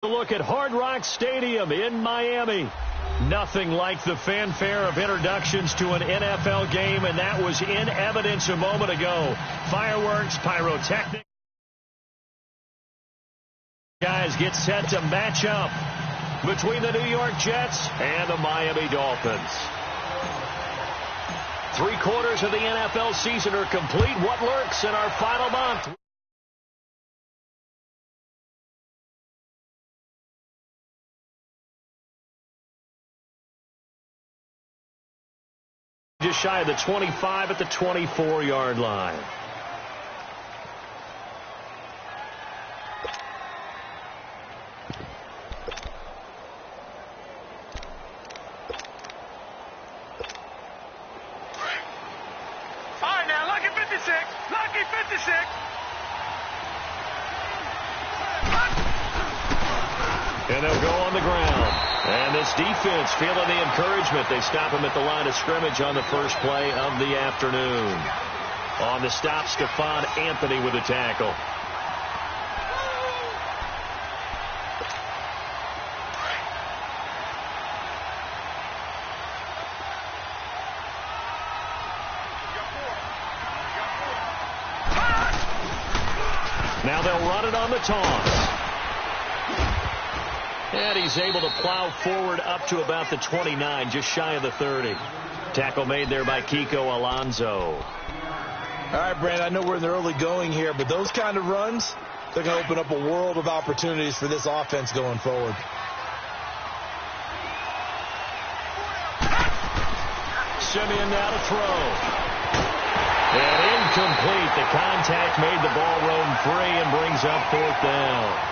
Look at Hard Rock Stadium in Miami. Nothing like the fanfare of introductions to an NFL game, and that was in evidence a moment ago. Fireworks, pyrotechnics. Guys get set to match up between the New York Jets and the Miami Dolphins. 3/4 of the NFL season are complete. What lurks in our final month? Just shy of the 25 at the 24-yard line. All right, now, lucky 56. Lucky 56. And they'll go on the ground. And this defense feeling the encouragement. They stop him at the line of scrimmage on the first play of the afternoon. On the stop, Stephon Anthony with a tackle. Now they'll run it on the toss. And he's able to plow forward up to about the 29, just shy of the 30. Tackle made there by Kiko Alonso. All right, Brandon, I know we're in the early going here, but those kind of runs, they're going to open up a world of opportunities for this offense going forward. Simeon now to throw. And incomplete. The contact made the ball roam free and brings up 4th down.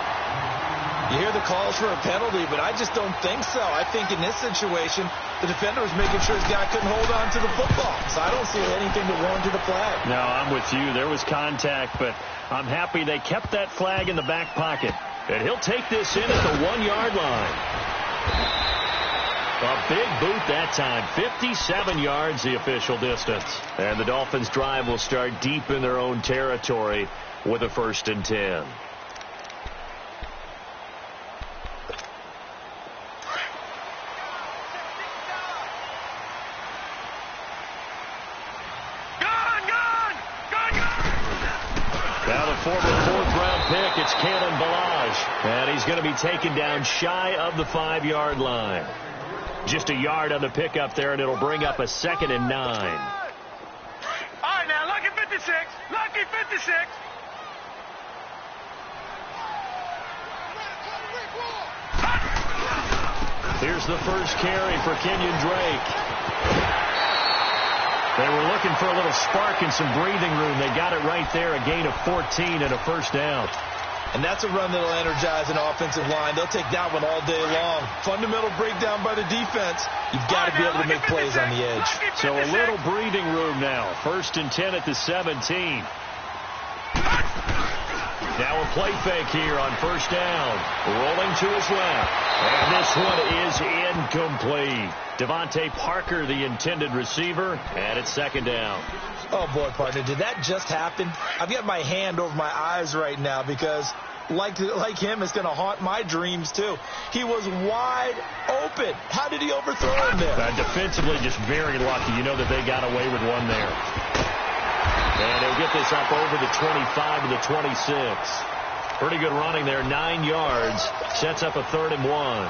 You hear the calls for a penalty, but I just don't think so. I think in this situation, the defender was making sure his guy couldn't hold on to the football. So I don't see anything that warranted a flag. No, I'm with you. There was contact, but I'm happy they kept that flag in the back pocket. And he'll take this in at the 1-yard line. A big boot that time. 57 yards the official distance. And the Dolphins' drive will start deep in their own territory with a 1st and 10. Former 4th-round pick, it's Kalen Ballage. And he's going to be taken down shy of the 5-yard line. Just a yard on the pickup there, and it'll bring up a 2nd and 9. All right, now, lucky 56. Lucky 56. Here's the first carry for Kenyon Drake. They were looking for a little spark and some breathing room. They got it right there, a gain of 14 and a 1st down. And that's a run that'll energize an offensive line. They'll take that one all day long. Fundamental breakdown by the defense. You've got to be able to make plays on the edge. So a little breathing room now. 1st and 10 at the 17. Now a play fake here on 1st down. Rolling to his left. And this one is incomplete. Devontae Parker, the intended receiver, and it's 2nd down. Oh, boy, partner, did that just happen? I've got my hand over my eyes right now because, like him, it's going to haunt my dreams, too. He was wide open. How did he overthrow him there? Defensively, just very lucky. You know that they got away with one there. And they'll get this up over the 25 to the 26. Pretty good running there, 9 yards. Sets up a 3rd and 1.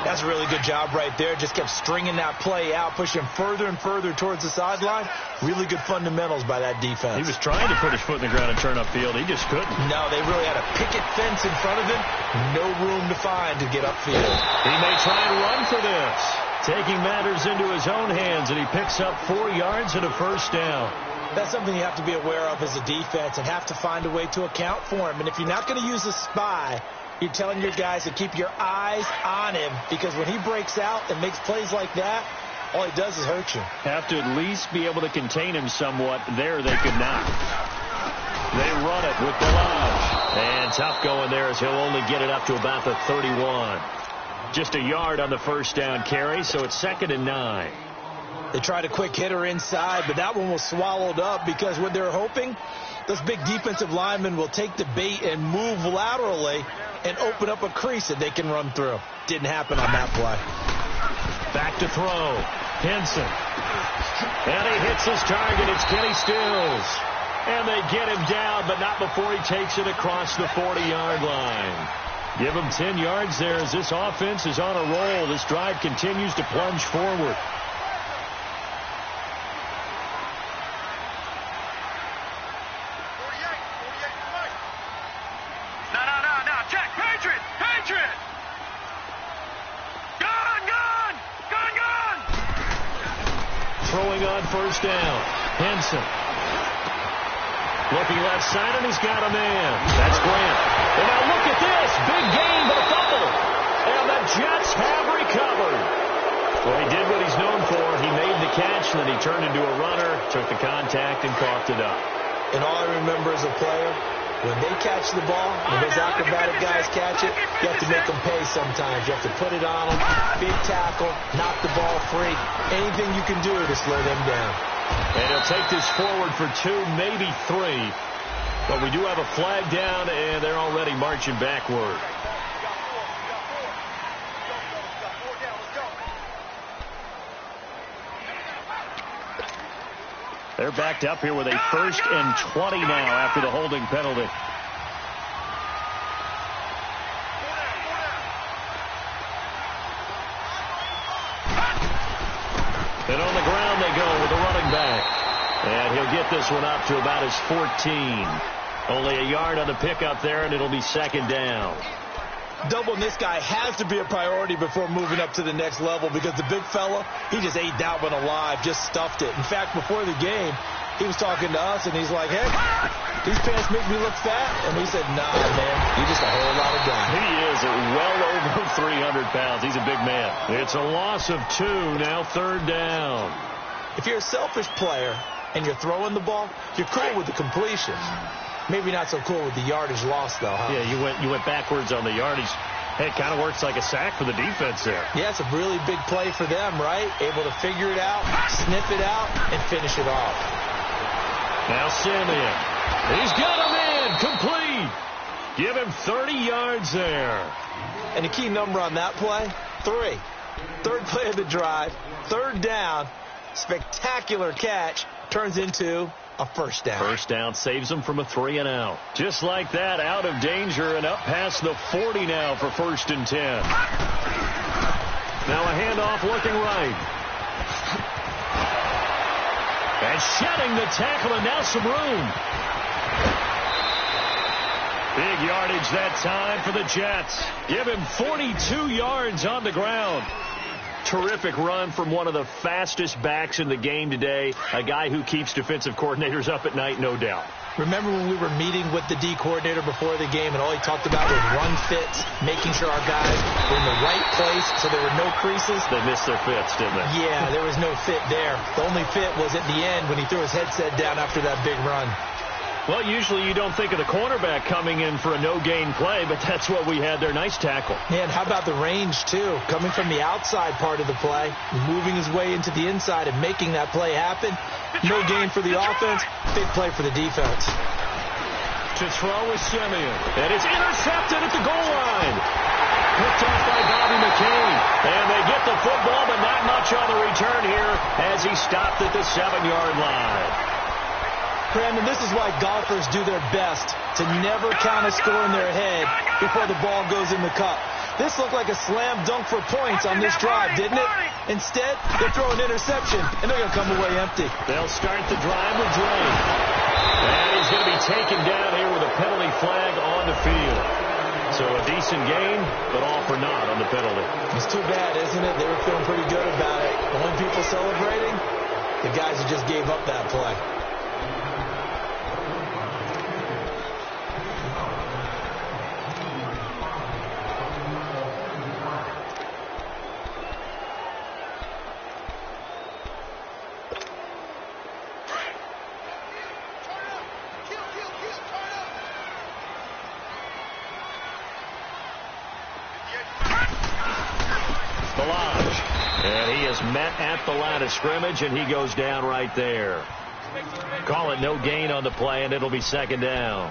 That's a really good job right there. Just kept stringing that play out, pushing further and further towards the sideline. Really good fundamentals by that defense. He was trying to put his foot in the ground and turn upfield. He just couldn't. No, they really had a picket fence in front of him. No room to find to get upfield. He may try and run for this. Taking matters into his own hands, and he picks up 4 yards and a 1st down. That's something you have to be aware of as a defense and have to find a way to account for him. And if you're not going to use a spy, you're telling your guys to keep your eyes on him, because when he breaks out and makes plays like that, all he does is hurt you. Have to at least be able to contain him somewhat. There they could not. They run it with Ballage. And tough going there as he'll only get it up to about the 31. Just a yard on the 1st down carry, so it's 2nd and 9. They tried a quick hitter inside, but that one was swallowed up because what they're hoping, those big defensive linemen will take the bait and move laterally and open up a crease that they can run through. Didn't happen on that play. Back to throw. Henson. And he hits his target. It's Kenny Stills. And they get him down, but not before he takes it across the 40-yard line. Give him 10 yards there as this offense is on a roll. This drive continues to plunge forward. No. Check. Patriot. Gun. Throwing on first down. Henson. Looking left side, and he's got a man. That's Grant. And now look at this. Big gain, but a fumble. And the Jets have recovered. Well, he did what he's known for. He made the catch, and then he turned into a runner, took the contact, and coughed it up. And all I remember as a player, when they catch the ball, when those acrobatic guys catch it, you have to make them pay sometimes. You have to put it on them, big tackle, knock the ball free. Anything you can do to slow them down. And he'll take this forward for 2, maybe 3. But we do have a flag down, and they're already marching backward. They're backed up here with a 1st and 20 now after the holding penalty. And on the ground they go with the running back. And he'll get this one up to about his 14. Only a yard on the pickup there, and it'll be 2nd down. Doubling this guy has to be a priority before moving up to the next level because the big fella, he just ate that one alive, just stuffed it. In fact, before the game, he was talking to us, and he's like, hey, these pants make me look fat. And we said, nah, man, you're just a whole lot of guy. He is well over 300 pounds. He's a big man. It's a loss of 2, now 3rd down. If you're a selfish player and you're throwing the ball, you're cool with the completion. Maybe not so cool with the yardage loss, though, huh? Yeah, you went backwards on the yardage. Hey, it kind of works like a sack for the defense there. Yeah, it's a really big play for them, right? Able to figure it out, sniff it out, and finish it off. Now Simeon. He's got him in. Complete. Give him 30 yards there. And the key number on that play, 3. 3rd play of the drive, 3rd down, spectacular catch, turns into a 1st down. 1st down saves them from a 3 and out. Just like that, out of danger and up past the 40 now for 1st and 10. Now a handoff looking right. And shedding the tackle, and now some room. Big yardage that time for the Jets. Give him 42 yards on the ground. Terrific run from one of the fastest backs in the game today. A guy who keeps defensive coordinators up at night, no doubt. Remember when we were meeting with the D coordinator before the game and all he talked about was run fits, making sure our guys were in the right place so there were no creases? They missed their fits, didn't they? Yeah, there was no fit there. The only fit was at the end when he threw his headset down after that big run. Well, usually you don't think of the cornerback coming in for a no-gain play, but that's what we had there. Nice tackle. And how about the range, too? Coming from the outside part of the play, moving his way into the inside and making that play happen. No gain for the offense, big play for the defense. To throw is Simeon. And it's intercepted at the goal line. Picked off by Bobby McCain. And they get the football, but not much on the return here as he stopped at the 7-yard line. Brandon, this is why golfers do their best to never count a score in their head before the ball goes in the cup. This looked like a slam dunk for points on this drive, didn't it? Instead, they throw an interception, and they're going to come away empty. They'll start the drive with Drake. And he's going to be taken down here with a penalty flag on the field. So a decent game, but all for naught on the penalty. It's too bad, isn't it? They were feeling pretty good about it. The only people celebrating, the guys who just gave up that play. And he is met at the line of scrimmage, and he goes down right there. Call it no gain on the play, and it'll be 2nd down.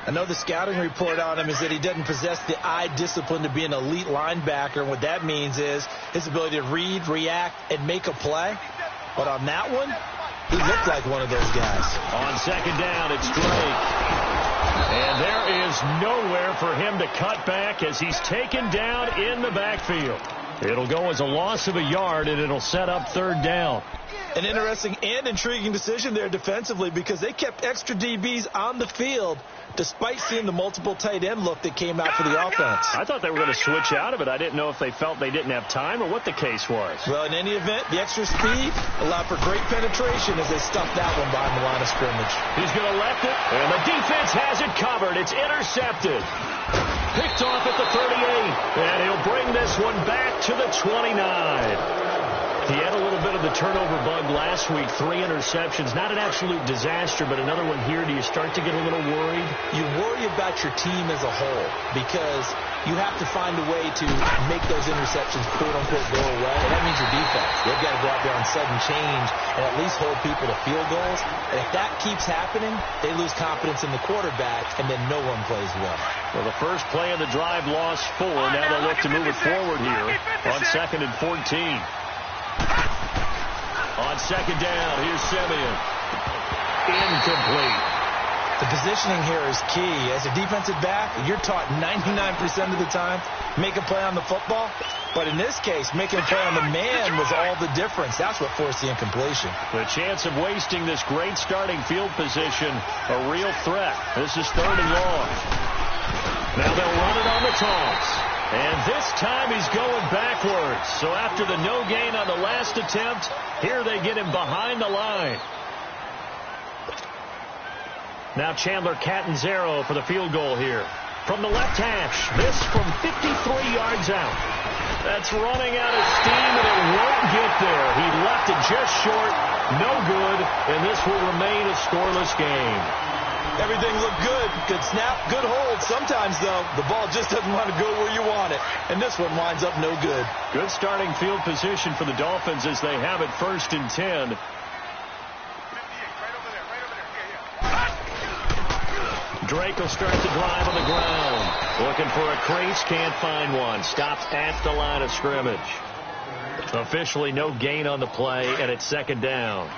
I know the scouting report on him is that he doesn't possess the eye discipline to be an elite linebacker. And what that means is his ability to read, react, and make a play. But on that one, he looked like one of those guys. On second down, it's Drake. And there is nowhere for him to cut back as he's taken down in the backfield. It'll go as a loss of a yard, and it'll set up third down. An interesting and intriguing decision there defensively because they kept extra DBs on the field despite seeing the multiple tight end look that came out for the offense. I thought they were going to switch out of it. I didn't know if they felt they didn't have time or what the case was. Well, in any event, the extra speed allowed for great penetration as they stuffed that one behind the line of scrimmage. He's going to left it, and the defense has it covered. It's intercepted. Picked off at the 38, and he'll bring this one back to the 29. He had a little bit of the turnover bug last week, 3 interceptions. Not an absolute disaster, but another one here. Do you start to get a little worried? You worry about your team as a whole because you have to find a way to make those interceptions, quote-unquote, go away. And that means your defense. They've got to go out there on sudden change and at least hold people to field goals. And if that keeps happening, they lose confidence in the quarterback, and then no one plays well. Well, the first play of the drive lost 4. Now they'll look to move it forward here on 2nd and 14. On second down, here's Simeon. Incomplete. The positioning here is key. As a defensive back, you're taught 99% of the time, make a play on the football. But in this case, making a play on the man was all the difference. That's what forced the incompletion. The chance of wasting this great starting field position, a real threat. This is 3rd and long. Now they'll run it on the toss. And this time he's going backwards. So after the no gain on the last attempt, here they get him behind the line. Now Chandler Catanzaro for the field goal here. From the left hash, this from 53 yards out. That's running out of steam, and it won't get there. He left it just short, no good, and this will remain a scoreless game. Everything looked good. Good snap, good hold. Sometimes, though, the ball just doesn't want to go where you want it. And this one winds up no good. Good starting field position for the Dolphins as they have it 1st and 10. Drake will start the drive on the ground. Looking for a crease, can't find one. Stopped at the line of scrimmage. Officially no gain on the play, and it's 2nd down.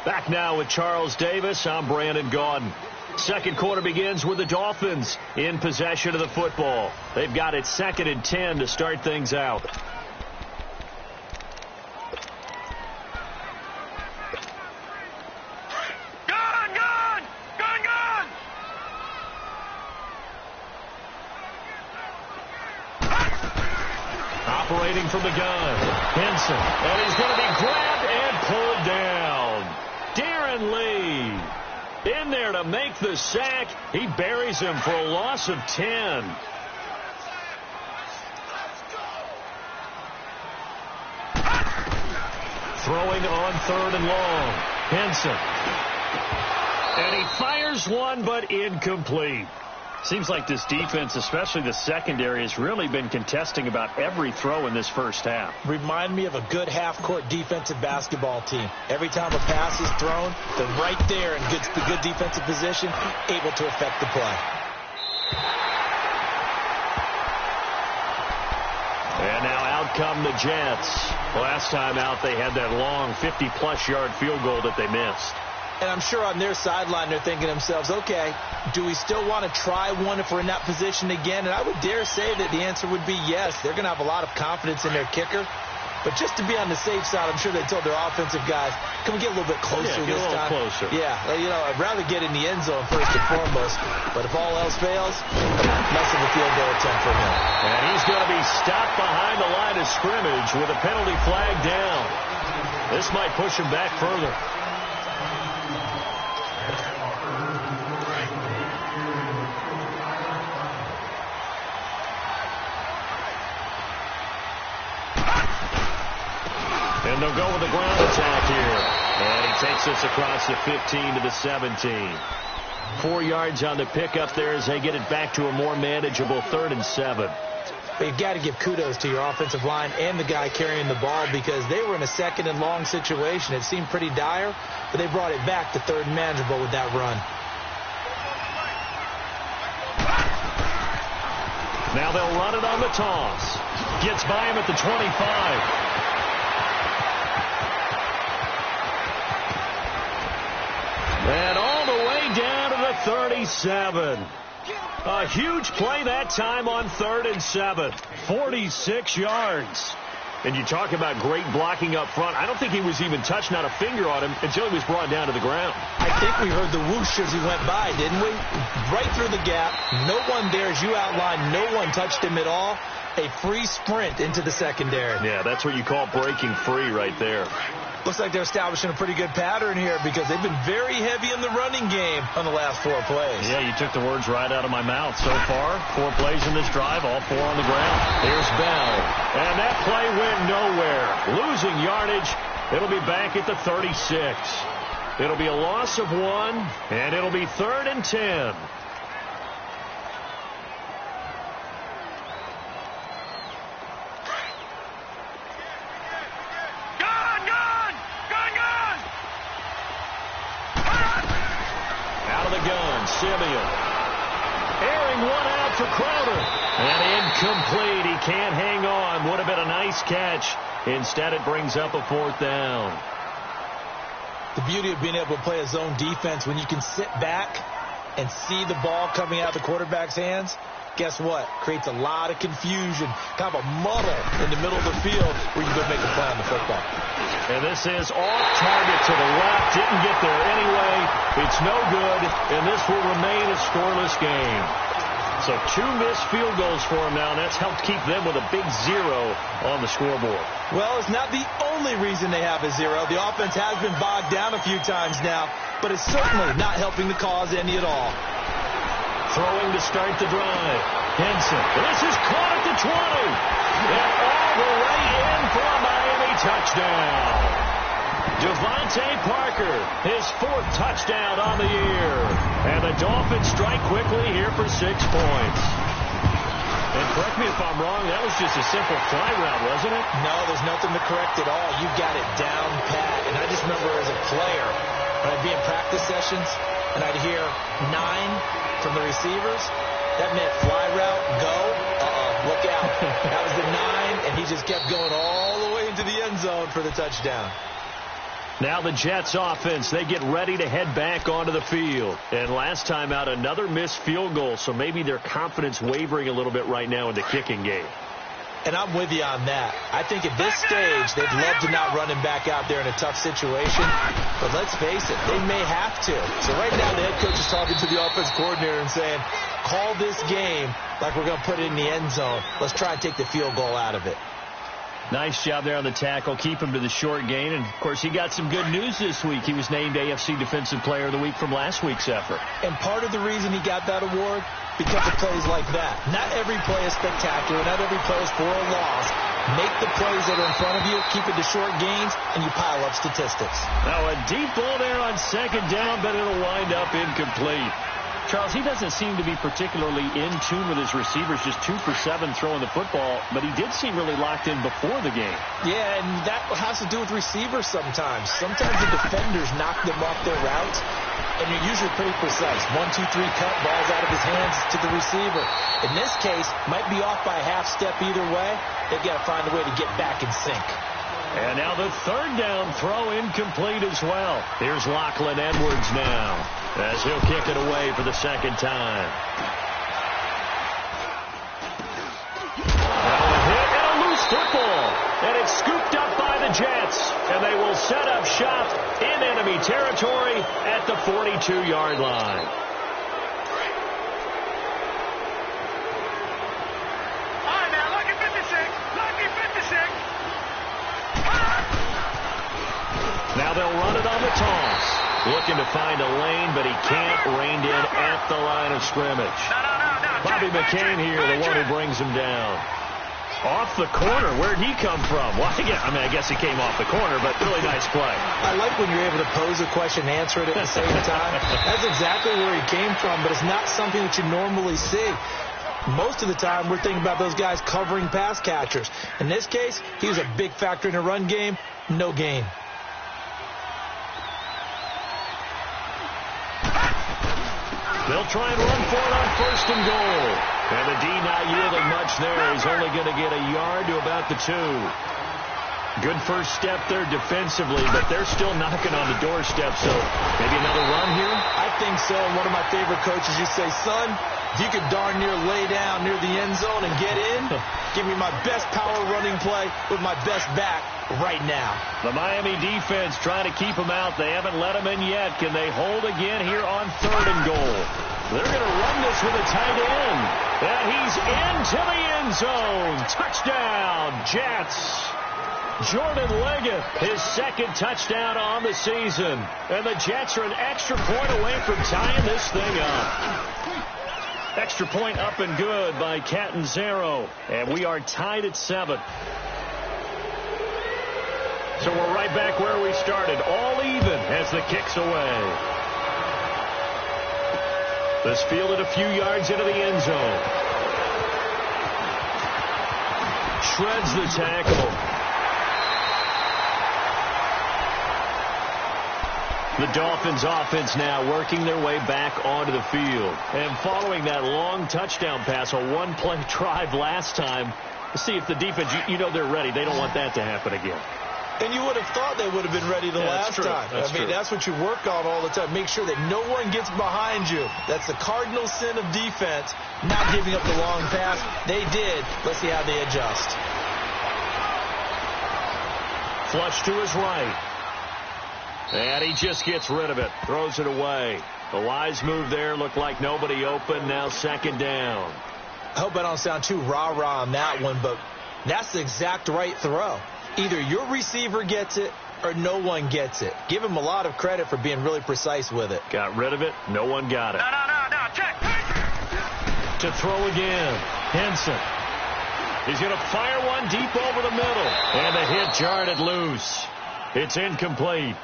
Back now with Charles Davis. I'm Brandon Gaudin. Second quarter begins with the Dolphins in possession of the football. They've got it 2nd and 10 to start things out. Operating from the gun, Henson, and he's going to be grabbed and pulled down. Darren Lee in there to make the sack. He buries him for a loss of 10. Throwing on 3rd and long. Henson. And he fires one, but incomplete. Seems like this defense, especially the secondary, has really been contesting about every throw in this first half. Remind me of a good half-court defensive basketball team. Every time a pass is thrown, they're right there in good defensive position, able to affect the play. And now out come the Jets. Last time out, they had that long 50-plus yard field goal that they missed. And I'm sure on their sideline they're thinking to themselves, okay, do we still want to try one if we're in that position again? And I would dare say that the answer would be yes. They're going to have a lot of confidence in their kicker. But just to be on the safe side, I'm sure they told their offensive guys, can we get a little bit closer this time? Closer. Yeah, you know, I'd rather get in the end zone first and foremost. But if all else fails, less of a field goal attempt for him. And he's going to be stopped behind the line of scrimmage with a penalty flag down. This might push him back further. And they'll go with the ground attack here. And he takes us across the 15 to the 17. 4 yards on the pickup there as they get it back to a more manageable 3rd and 7. But you've got to give kudos to your offensive line and the guy carrying the ball because they were in a second and long situation. It seemed pretty dire, but they brought it back to third and manageable with that run. Now they'll run it on the toss. Gets by him at the 25. And all the way down to the 37. A huge play that time on 3rd and 7. 46 yards. And you talk about great blocking up front. I don't think he was even touched, not a finger on him, until he was brought down to the ground. I think we heard the whoosh as he went by, didn't we? Right through the gap. No one there, as you outlined. No one touched him at all. A free sprint into the secondary. Yeah, that's what you call breaking free right there. Looks like they're establishing a pretty good pattern here because they've been very heavy in the running game on the last 4 plays. Yeah, you took the words right out of my mouth. So far, 4 plays in this drive, all 4 on the ground. Here's Bell. And that play went nowhere. Losing yardage. It'll be back at the 36. It'll be a loss of 1, and it'll be 3rd and 10. Simeon. Airing one out for Crowder. And incomplete. He can't hang on. Would have been a nice catch. Instead, it brings up a 4th down. The beauty of being able to play a zone defense when you can sit back and see the ball coming out of the quarterback's hands, guess what? Creates a lot of confusion, kind of a muddle in the middle of the field where you go make a play on the football. And this is off target to the left. Didn't get there anyway. It's no good, and this will remain a scoreless game. So 2 missed field goals for him now, and that's helped keep them with a big 0 on the scoreboard. Well, it's not the only reason they have a 0. The offense has been bogged down a few times now, but it's certainly not helping the cause any at all. Throwing to start the drive. Henson. This is caught at the 20. And all the way in for a Miami touchdown. Devontae Parker, his 4th touchdown on the year. And the Dolphins strike quickly here for 6 points. And correct me if I'm wrong, that was just a simple fly route, wasn't it? No, there's nothing to correct at all. You got it down pat. And I just remember as a player, when I'd be in practice sessions, and I'd hear 9 from the receivers, that meant fly route, go, look out. That was the 9, and he just kept going all the way into the end zone for the touchdown. Now the Jets offense, they get ready to head back onto the field. And last time out, another missed field goal, so maybe their confidence wavering a little bit right now in the kicking game. And I'm with you on that. I think at this stage, they'd love to not run him back out there in a tough situation. But let's face it, they may have to. So right now, the head coach is talking to the offense coordinator and saying, call this game like we're going to put it in the end zone. Let's try and take the field goal out of it. Nice job there on the tackle. Keep him to the short gain. And, of course, he got some good news this week. He was named AFC Defensive Player of the Week from last week's effort. And part of the reason he got that award, because of plays like that. Not every play is spectacular. Not every play is for a loss. Make the plays that are in front of you, keep it to short gains, and you pile up statistics. Now a deep ball there on 2nd down, but it'll wind up incomplete. Charles, he doesn't seem to be particularly in tune with his receivers, just 2 for 7 throwing the football, but he did seem really locked in before the game. Yeah, and that has to do with receivers sometimes. Sometimes the defenders knock them off their routes, and you're usually pretty precise. 1, 2, 3 cut, balls out of his hands to the receiver. In this case, might be off by a half step either way. They've got to find a way to get back in sync. And now the 3rd down throw incomplete as well. Here's Lachlan Edwards now as he'll kick it away for the 2nd time. Now a hit and a loose football. And it's scooped up by the Jets. And they will set up shop in enemy territory at the 42-yard line. All right, now, lucky 56. Lucky 56. Now they'll run it on the toss. Looking to find a lane, but he can't. Reined in at the line of scrimmage. No. Bobby McCain here, the one who brings him down. Off the corner. Where'd he come from? Well, I guess he came off the corner, but really nice play. I like when you're able to pose a question and answer it at the same time. That's exactly where he came from, but it's not something that you normally see. Most of the time, we're thinking about those guys covering pass catchers. In this case, he was a big factor in the run game. No gain. They'll try and run for it on 1st and goal. And the D not yielding much there. He's only going to get a yard to about the 2. Good first step there defensively, but they're still knocking on the doorstep, so maybe another run here? I think so. And one of my favorite coaches, you say, son, if you could darn near lay down near the end zone and get in, give me my best power running play with my best back right now. The Miami defense trying to keep them out. They haven't let them in yet. Can they hold again here on 3rd and goal? They're going to run this with a tight end. And he's into the end zone. Touchdown, Jets. Jordan Leggett, his 2nd touchdown on the season. And the Jets are an extra point away from tying this thing up. Extra point up and good by Catanzaro. And we are tied at 7. So we're right back where we started. All even as the kick's away. This fielded a few yards into the end zone. Shreds the tackle. The Dolphins offense now working their way back onto the field. And following that long touchdown pass, a one-play drive last time, see if the defense, you know they're ready. They don't want that to happen again. And you would have thought they would have been ready the last time. That's what you work on all the time. Make sure that no one gets behind you. That's the cardinal sin of defense, not giving up the long pass. They did. Let's see how they adjust. Flush to his right. And he just gets rid of it. Throws it away. The wise move there. Looked like nobody open. Now 2nd down. I hope I don't sound too rah-rah on that one, but that's the exact right throw. Either your receiver gets it or no one gets it. Give him a lot of credit for being really precise with it. Got rid of it. No one got it. No. Check. To throw again. Henson. He's going to fire one deep over the middle. And the hit jarred it loose. It's incomplete.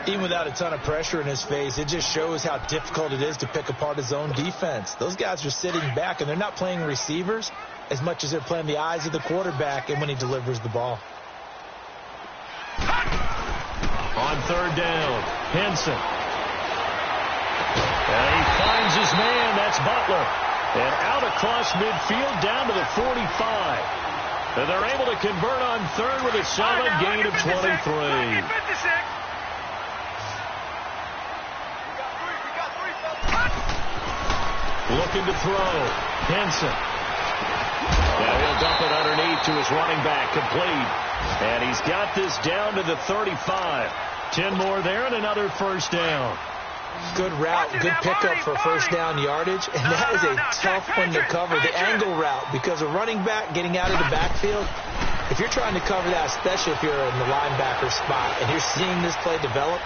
Even without a ton of pressure in his face, it just shows how difficult it is to pick apart his own defense. Those guys are sitting back, and they're not playing receivers as much as they're playing the eyes of the quarterback and when he delivers the ball. On 3rd down, Henson. And he finds his man. That's Butler. And out across midfield down to the 45. And they're able to convert on 3rd with a solid gain of 23. Looking to throw. Henson. Now he'll dump it underneath to his running back. Complete. And he's got this down to the 35. 10 more there and another 1st down. Good route, good pickup for 1st down yardage. And that is a tough one to cover, the angle route, because a running back getting out of the backfield, if you're trying to cover that, especially if you're in the linebacker spot and you're seeing this play develop,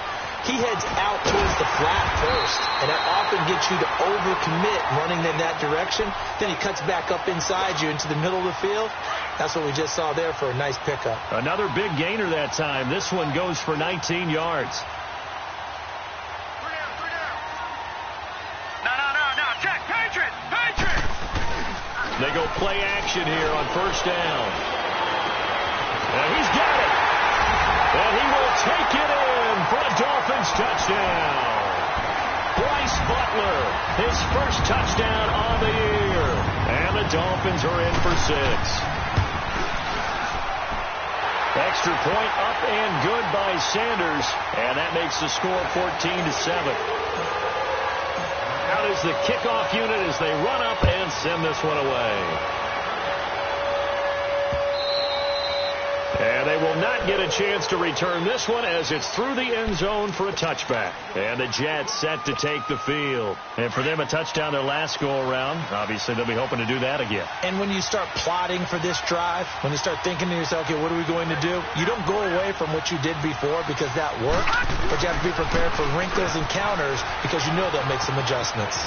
he heads out towards the flat first, and that often gets you to overcommit running in that direction. Then he cuts back up inside you into the middle of the field. That's what we just saw there for a nice pickup. Another big gainer that time. This one goes for 19 yards. No. Check. Patriot. They go play action here on 1st down. And he's got it. And he will take it in for a Dolphins touchdown. Bryce Butler, his first touchdown on the year. And the Dolphins are in for 6. Extra point up and good by Sanders. And that makes the score 14-7. Out is the kickoff unit as they run up and send this one away. And they will not get a chance to return this one as it's through the end zone for a touchback. And the Jets set to take the field. And for them, a touchdown their last go-around. Obviously, they'll be hoping to do that again. And when you start plotting for this drive, when you start thinking to yourself, okay, what are we going to do? You don't go away from what you did before because that worked, but you have to be prepared for wrinkles and counters because you know they'll make some adjustments.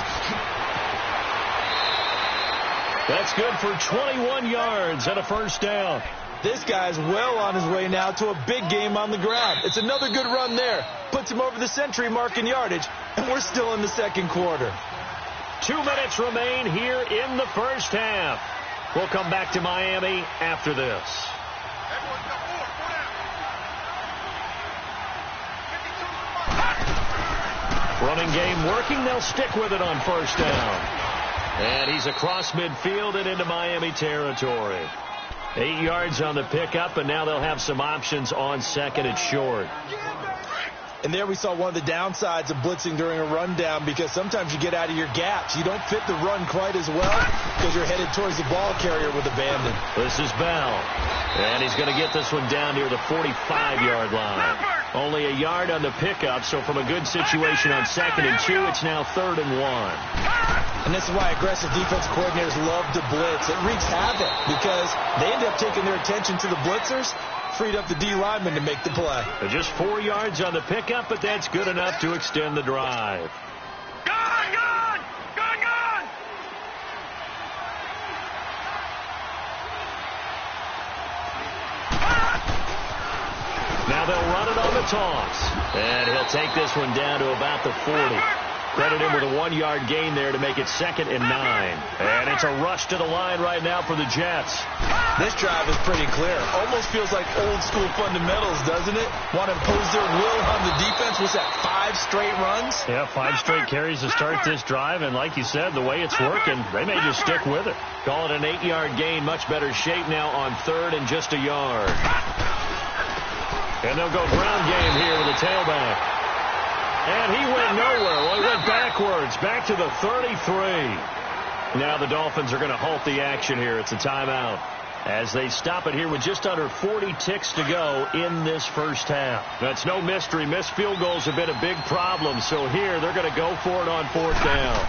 That's good for 21 yards and a 1st down. This guy's well on his way now to a big game on the ground. It's another good run there. Puts him over the century mark in yardage, and we're still in the 2nd quarter. 2 minutes remain here in the first half. We'll come back to Miami after this. Running game working. They'll stick with it on first down. And he's across midfield and into Miami territory. 8 yards on the pickup, and now they'll have some options on second and short. And there we saw one of the downsides of blitzing during a rundown, because sometimes you get out of your gaps. You don't fit the run quite as well because you're headed towards the ball carrier with abandon. This is Bell. And he's going to get this one down near the 45-yard line. Only a yard on the pickup, so from a good situation on second and 2, it's now 3rd and 1. And this is why aggressive defense coordinators love to blitz. It wreaks havoc because they end up taking their attention to the blitzers, freed up the D lineman to make the play. Just 4 yards on the pickup, but that's good enough to extend the drive. Gone, gone! Gone, gone! Now they'll run it on the toss. And he'll take this one down to about the 40. Credit him with a 1-yard gain there to make it 2nd and 9. And it's a rush to the line right now for the Jets. This drive is pretty clear. Almost feels like old school fundamentals, doesn't it? Want to impose their will on the defense. What's that, 5 straight runs? Yeah, 5 straight carries to start this drive. And like you said, the way it's working, they may just stick with it. Call it an 8-yard gain. Much better shape now on 3rd and just a yard. And they'll go ground game here with the tailback. And he went nowhere. Well, he went backwards, back to the 33. Now the Dolphins are going to halt the action here. It's a timeout as they stop it here with just under 40 ticks to go in this first half. That's no mystery. Missed field goals have been a big problem. So here they're going to go for it on 4th down.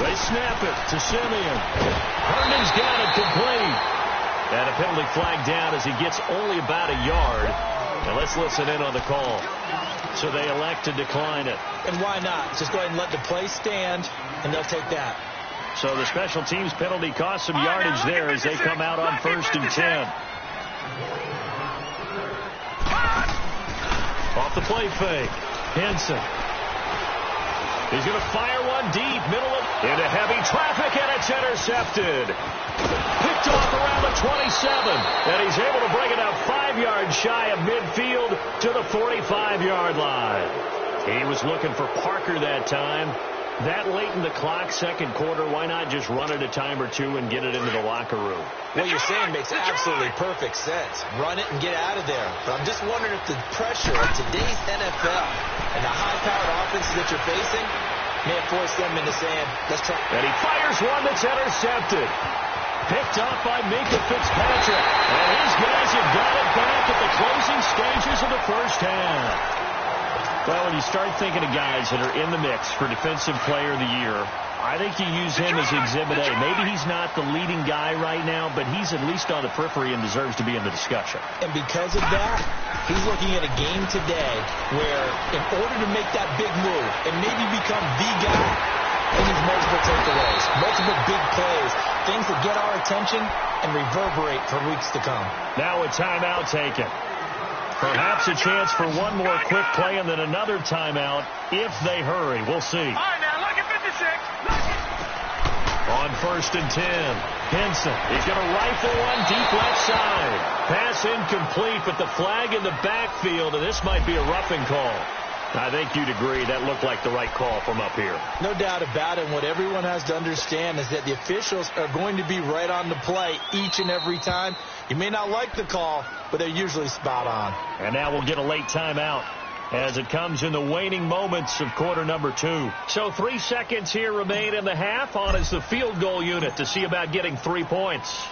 They snap it to Simeon. Herndon's got it complete. And a penalty flag down as he gets only about a yard. Now let's listen in on the call. So they elect to decline it. And why not? Just go ahead and let the play stand, and they'll take that. So the special teams penalty cost some yardage there as they come out on 1st and 10. Off the play fake. Henson. He's going to fire one deep, middle of into heavy traffic, and it's intercepted. Picked off around the 27, and he's able to bring it up 5 yards shy of midfield to the 45-yard line. He was looking for Parker that time. That late in the clock, second quarter, why not just run it a time or two and get it into the locker room? What you're saying makes absolutely perfect sense. Run it and get out of there. But I'm just wondering if the pressure of today's NFL and the high-powered offenses that you're facing may have forced them into saying, let's try. And he fires one that's intercepted. Picked off by Minka Fitzpatrick. And his guys have got it back at the closing stages of the first half. Well, when you start thinking of guys that are in the mix for Defensive Player of the Year, I think you use him as Exhibit A. Maybe he's not the leading guy right now, but he's at least on the periphery and deserves to be in the discussion. And because of that, he's looking at a game today where in order to make that big move and maybe become the guy, he needs multiple takeaways, multiple big plays, things that get our attention and reverberate for weeks to come. Now a timeout taken. Perhaps a chance for one more quick play and then another timeout if they hurry. We'll see. All right, now, look at 56. Look. On 1st and 10, Henson. He's going to rifle one deep left side. Pass incomplete, but the flag in the backfield, and this might be a roughing call. I think you'd agree that looked like the right call from up here. No doubt about it. What everyone has to understand is that the officials are going to be right on the play each and every time. You may not like the call, but they're usually spot on. And now we'll get a late timeout as it comes in the waning moments of quarter number 2. So 3 seconds here remain in the half. On is the field goal unit to see about getting 3 points.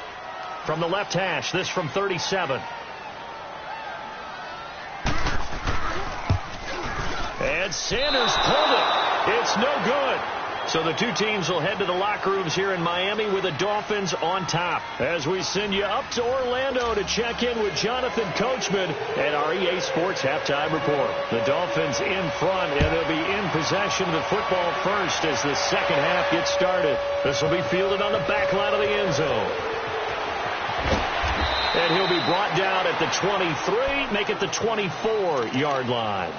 From the left hash, this from 37. And Sanders pulled it. It's no good. So the two teams will head to the locker rooms here in Miami with the Dolphins on top. As we send you up to Orlando to check in with Jonathan Coachman and our EA Sports Halftime Report. The Dolphins in front, and they'll be in possession of the football first as the second half gets started. This will be fielded on the back line of the end zone. And he'll be brought down at the 23, make it the 24-yard line.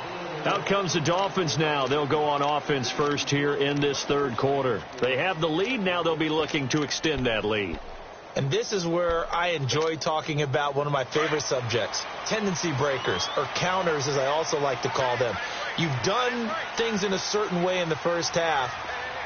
Out comes the Dolphins now. They'll go on offense first here in this third quarter. They have the lead. Now they'll be looking to extend that lead. And this is where I enjoy talking about one of my favorite subjects, tendency breakers, or counters as I also like to call them. You've done things in a certain way in the first half,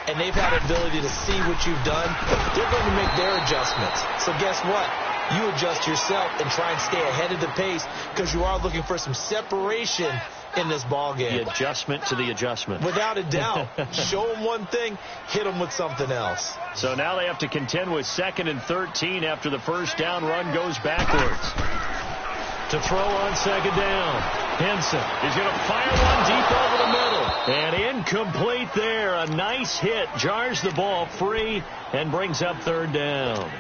and they've had the ability to see what you've done. They're going to make their adjustments. So guess what? You adjust yourself and try and stay ahead of the pace because you are looking for some separation in this ball game. The adjustment to the adjustment. Without a doubt. Show them one thing, hit them with something else. So now they have to contend with 2nd and 13 after the first down run goes backwards. To throw on 2nd down. Henson is going to fire one deep over the middle. And incomplete there. A nice hit. Jars the ball free and brings up 3rd down.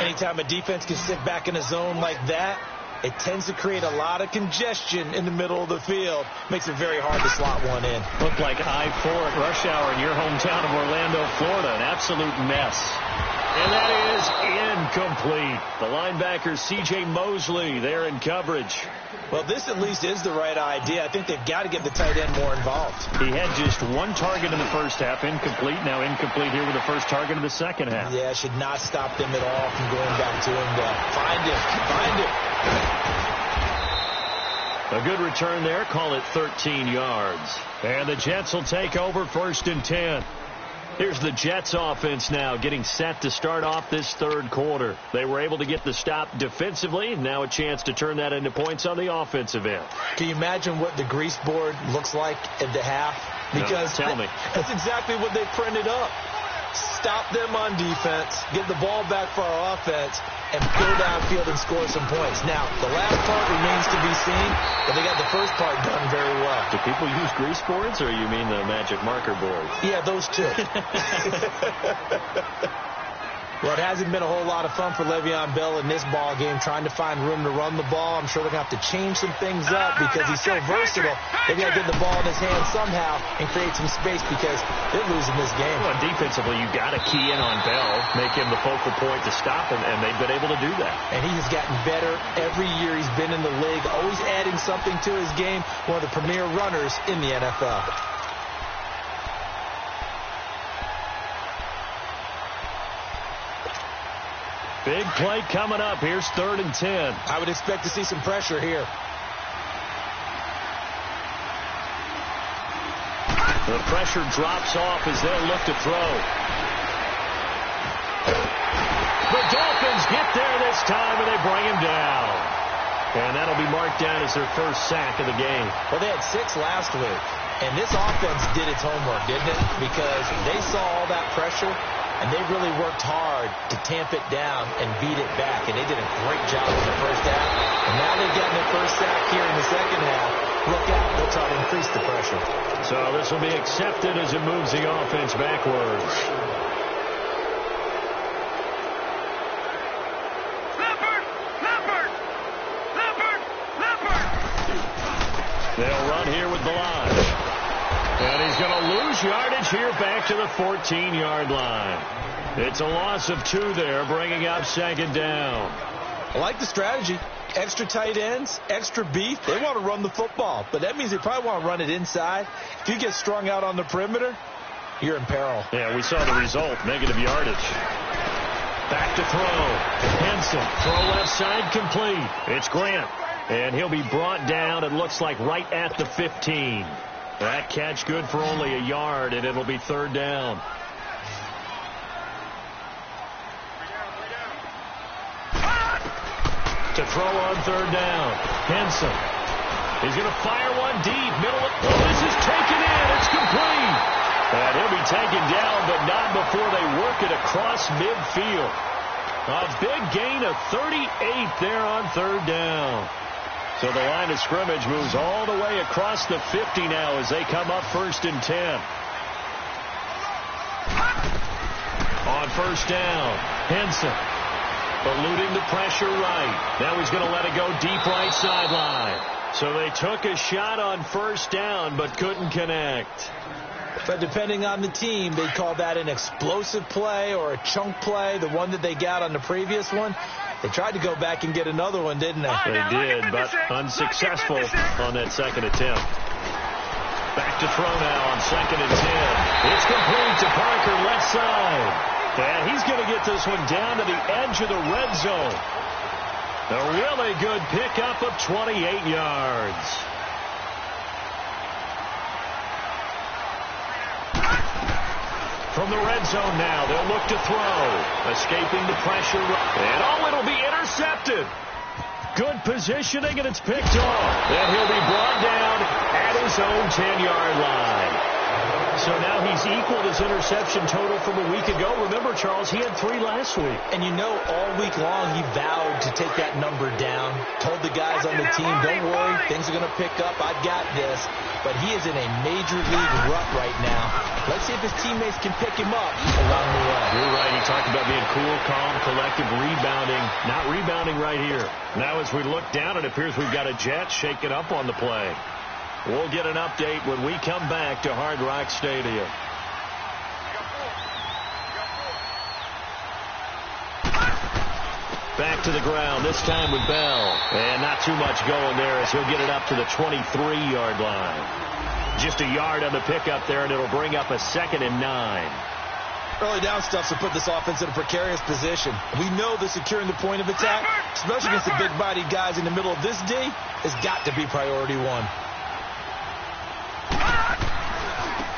Anytime a defense can sit back in a zone like that, it tends to create a lot of congestion in the middle of the field. Makes it very hard to slot one in. Looked like I-4 at rush hour in your hometown of Orlando, Florida. An absolute mess. And that is incomplete. The linebacker, C.J. Mosley, there in coverage. Well, this at least is the right idea. I think they've got to get the tight end more involved. He had just one target in the first half, incomplete. Now incomplete here with the first target of the second half. Yeah, should not stop them at all from going back to him to find him. A good return there. Call it 13 yards. And the Jets will take over 1st and 10. Here's the Jets offense now getting set to start off this third quarter. They were able to get the stop defensively. Now a chance to turn that into points on the offensive end. Can you imagine what the grease board looks like at the half? Because no, tell me. That's exactly what they printed up. Stop them on defense, get the ball back for our offense, and go downfield and score some points. Now, the last part remains to be seen, but they got the first part done very well. Do people use grease boards, or you mean the magic marker boards? Yeah, those two. Well, it hasn't been a whole lot of fun for Le'Veon Bell in this ball game trying to find room to run the ball. I'm sure they're going to have to change some things up because he's so versatile. They've got to get the ball in his hands somehow and create some space because they're losing this game. Well, defensively, you got to key in on Bell, make him the focal point to stop him, and they've been able to do that. And he has gotten better every year he's been in the league, always adding something to his game, one of the premier runners in the NFL. Big play coming up. Here's 3rd and 10. I would expect to see some pressure here. The pressure drops off as they'll look to throw. The Dolphins get there this time, and they bring him down. And that'll be marked down as their first sack of the game. Well, they had 6 last week. And this offense did its homework, didn't it? Because they saw all that pressure, and they really worked hard to tamp it down and beat it back. And they did a great job in the first half. And now they've gotten their first sack here in the second half. Look out. They'll try to increase the pressure. So this will be accepted as it moves the offense backwards. They'll run here with the line. And he's going to lose yardage here back to the 14-yard line. It's a loss of 2 there, bringing up 2nd down. I like the strategy. Extra tight ends, extra beef. They want to run the football, but that means they probably want to run it inside. If you get strung out on the perimeter, you're in peril. Yeah, we saw the result, negative yardage. Back to throw. Henson, throw left side complete. It's Grant. And he'll be brought down, it looks like, right at the 15. That catch good for only a yard, and it'll be 3rd down. To throw on 3rd down. Henson. He's going to fire one deep. Middle of, this is taken in. It's complete. And he'll be taken down, but not before they work it across midfield. A big gain of 38 there on 3rd down. So the line of scrimmage moves all the way across the 50 now as they come up 1st and 10. On 1st down, Henson eluding the pressure right. Now he's going to let it go deep right sideline. So they took a shot on 1st down but couldn't connect. But depending on the team, they call that an explosive play or a chunk play, the one that they got on the previous one. They tried to go back and get another one, didn't they? They did, but unsuccessful on that 2nd attempt. to throw now on 2nd and 10. It's complete to Parker, left side. And he's going to get this one down to the edge of the red zone. A really good pickup of 28 yards. From the red zone now, they'll look to throw. Escaping the pressure. And it'll be intercepted. Good positioning, and it's picked off. And he'll be brought down at his own 10-yard line. So now he's equaled his interception total from a week ago. Remember, Charles, he had 3 last week. And you know, all week long he vowed to take that number down. Told the guys on the team, don't worry, things are going to pick up. I've got this. But he is in a major league rut right now. Let's see if his teammates can pick him up along the way. You're right. He talked about being cool, calm, collective, rebounding. Not rebounding right here. Now as we look down, it appears we've got a Jet shaking up on the play. We'll get an update when we come back to Hard Rock Stadium. Back to the ground, this time with Bell. And not too much going there as he'll get it up to the 23-yard line. Just a yard on the pickup there, and it'll bring up a 2nd and 9. Early down stuff to put this offense in a precarious position. We know that securing the point of attack, especially against the big-bodied guys in the middle of this D, has got to be priority one.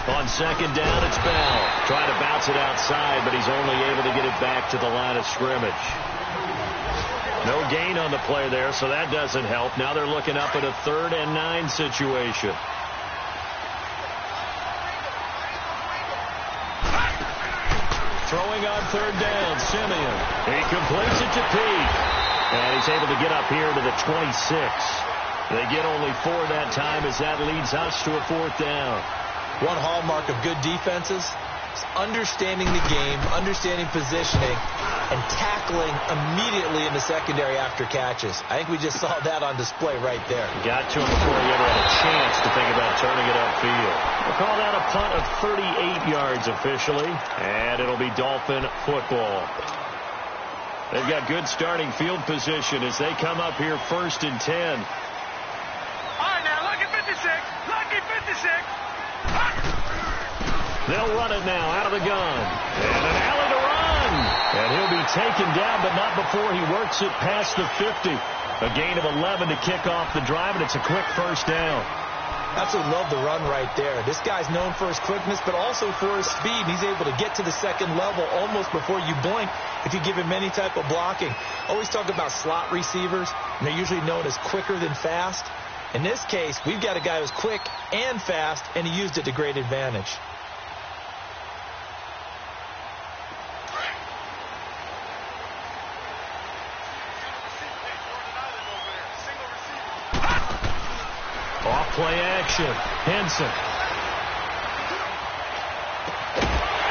On 2nd down, it's Bell. Trying to bounce it outside, but he's only able to get it back to the line of scrimmage. No gain on the play there, so that doesn't help. Now they're looking up at a 3rd and 9 situation. Throwing on 3rd down, Simeon. He completes it to Pete. And he's able to get up here to the 26. They get only 4 that time as that leads us to a 4th down. One hallmark of good defenses is understanding the game, understanding positioning, and tackling immediately in the secondary after catches. I think we just saw that on display right there. Got to him before he ever had a chance to think about turning it upfield. We'll call that a punt of 38 yards officially, and it'll be Dolphin football. They've got good starting field position as they come up here 1st and 10. All right, now, lucky 56. Lucky 56. They'll run it now out of the gun. And an alley to run. And he'll be taken down, but not before he works it past the 50. A gain of 11 to kick off the drive, and it's a quick 1st down. Absolutely love the run right there. This guy's known for his quickness, but also for his speed. He's able to get to the 2nd level almost before you blink if you give him any type of blocking. Always talk about slot receivers, and they're usually known as quicker than fast. In this case, we've got a guy who's quick and fast, and he used it to great advantage. Off play action. Henson.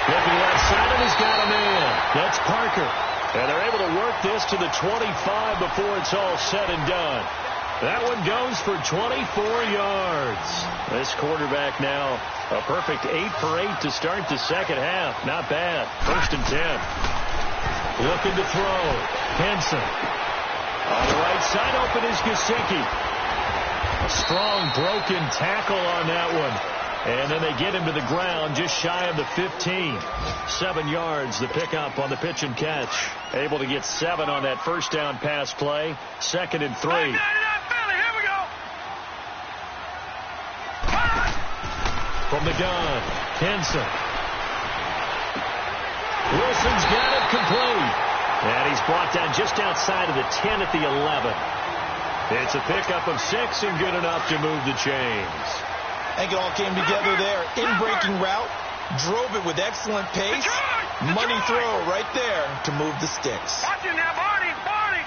Looking left side, and he's got a man. That's Parker. And they're able to work this to the 25 before it's all said and done. That one goes for 24 yards. This quarterback now a perfect 8 for 8 to start the 2nd half. Not bad. 1st and 10. Looking to throw. Henson. On the right side, open is Gesicki. A strong broken tackle on that one. And then they get him to the ground just shy of the 15. 7 yards, the pickup on the pitch and catch. Able to get 7 on that 1st down pass play. 2nd and 3. From the gun, Henson. Wilson's got it complete. And he's brought down just outside of the 10 at the 11. It's a pickup of 6 and good enough to move the chains. I think it all came together there. In-breaking route, drove it with excellent pace. Money throw right there to move the sticks. Watch it now, Barney, Barney.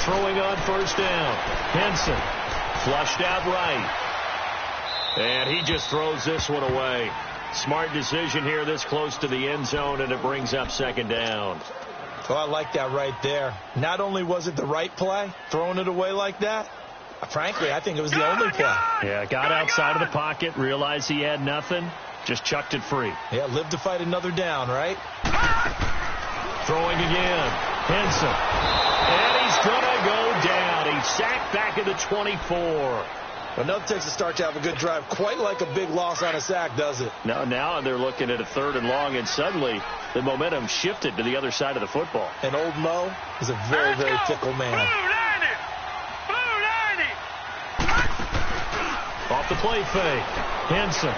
Throwing on 1st down. Henson. Flushed out right. And he just throws this one away. Smart decision here this close to the end zone, and it brings up 2nd down. Oh, I like that right there. Not only was it the right play, throwing it away like that, frankly, I think it was the only play. Yeah, got outside of the pocket, realized he had nothing, just chucked it free. Yeah, live to fight another down, right? Throwing again. Henson. And he's going to go down. He's sacked back at the 24. Well, nothing takes a start to have a good drive, quite like a big loss on a sack, does it? Now they're looking at a 3rd and long, and suddenly the momentum shifted to the other side of the football. And old Mo is a very, very fickle man. Blue 90! Off the play fake. Henson.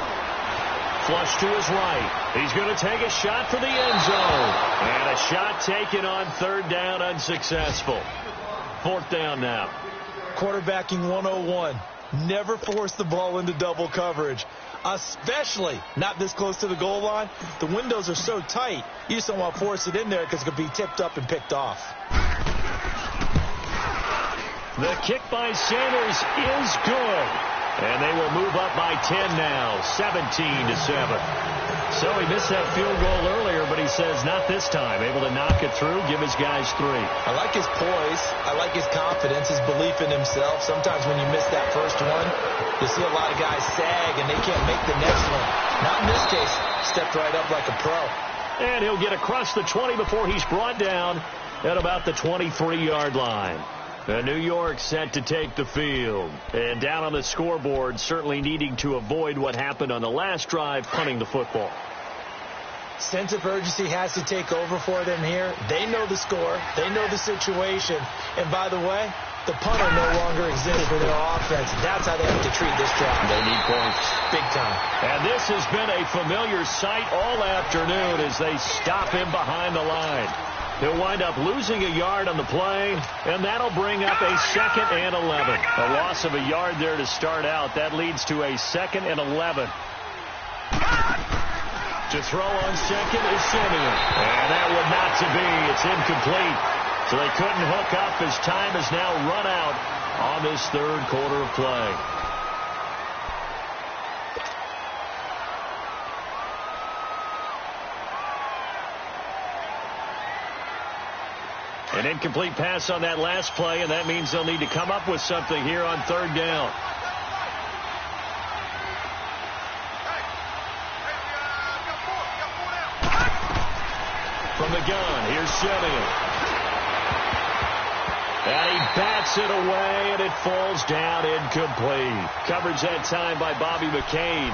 Flush to his right. He's going to take a shot for the end zone. And a shot taken on 3rd down, unsuccessful. 4th down now. Quarterbacking 101. Never force the ball into double coverage, especially not this close to the goal line. The windows are so tight, you just don't want to force it in there because it could be tipped up and picked off. The kick by Sanders is good. And they will move up by 10 now, 17-7. So he missed that field goal earlier, but he says not this time. Able to knock it through, give his guys 3. I like his poise. I like his confidence, his belief in himself. Sometimes when you miss that first one, you see a lot of guys sag and they can't make the next one. Not in this case. Stepped right up like a pro. And he'll get across the 20 before he's brought down at about the 23-yard line. And New York set to take the field. And down on the scoreboard, certainly needing to avoid what happened on the last drive, punting the football. Sense of urgency has to take over for them here. They know the score. They know the situation. And by the way, the punter no longer exists for their offense. That's how they have to treat this drive. They need points. Big time. And this has been a familiar sight all afternoon as they stop him behind the line. He'll wind up losing a yard on the play, and that'll bring up a 2nd and 11. A loss of a yard there to start out. That leads to a 2nd and 11. To throw on 2nd is Simeon. And that would not to be. It's incomplete. So they couldn't hook up as time has now run out on this 3rd quarter of play. An incomplete pass on that last play, and that means they'll need to come up with something here on 3rd down. From the gun, here's Simeon. And he bats it away, and it falls down incomplete. Coverage that time by Bobby McCain.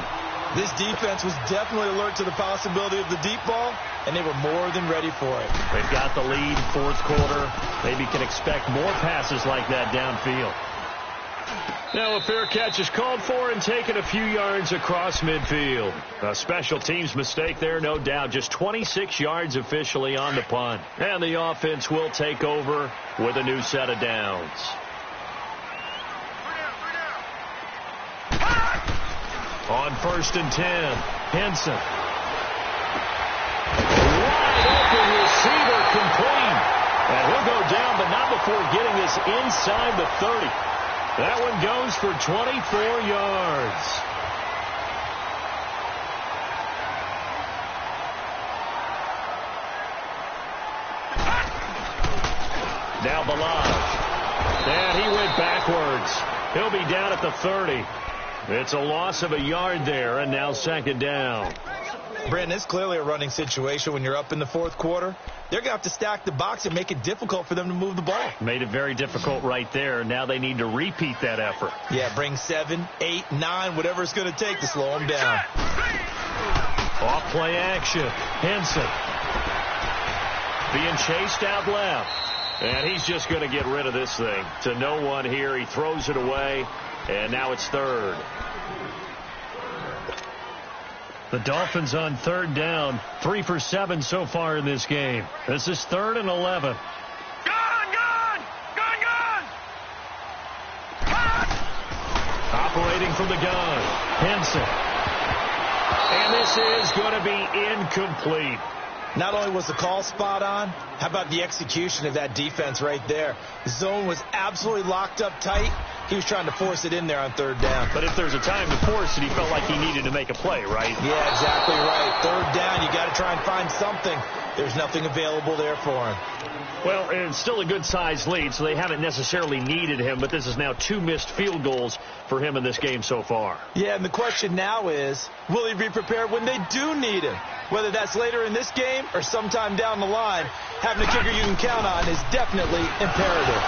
This defense was definitely alert to the possibility of the deep ball, and they were more than ready for it. They've got the lead, 4th quarter. Maybe can expect more passes like that downfield. Now a fair catch is called for and taken a few yards across midfield. A special teams mistake there, no doubt. Just 26 yards officially on the punt. And the offense will take over with a new set of downs. On 1st and 10, Henson. Wide open receiver complete. And he'll go down, but not before getting this inside the 30. That one goes for 24 yards. Now Bluedogs. And he went backwards. He'll be down at the 30. It's a loss of a yard there, and now 2nd down. Brandon, it's clearly a running situation when you're up in the 4th quarter. They're going to have to stack the box and make it difficult for them to move the ball. Made it very difficult right there. Now they need to repeat that effort. Yeah, bring 7, 8, 9, whatever it's going to take to slow them down. Off play action. Henson. Being chased out left. And he's just going to get rid of this thing. To no one here. He throws it away. And now it's 3rd. The Dolphins on 3rd down. 3 for 7 so far in this game. This is 3rd and 11. Gone! Operating from the gun. Henson. And this is going to be incomplete. Not only was the call spot on, how about the execution of that defense right there? The zone was absolutely locked up tight. He was trying to force it in there on 3rd down. But if there's a time to force it, he felt like he needed to make a play, right? Yeah, exactly right. 3rd down, you got to try and find something. There's nothing available there for him. Well, it's still a good-sized lead, so they haven't necessarily needed him, but this is now 2 missed field goals for him in this game so far. Yeah, and the question now is, will he be prepared when they do need him? Whether that's later in this game or sometime down the line, having a kicker you can count on is definitely imperative.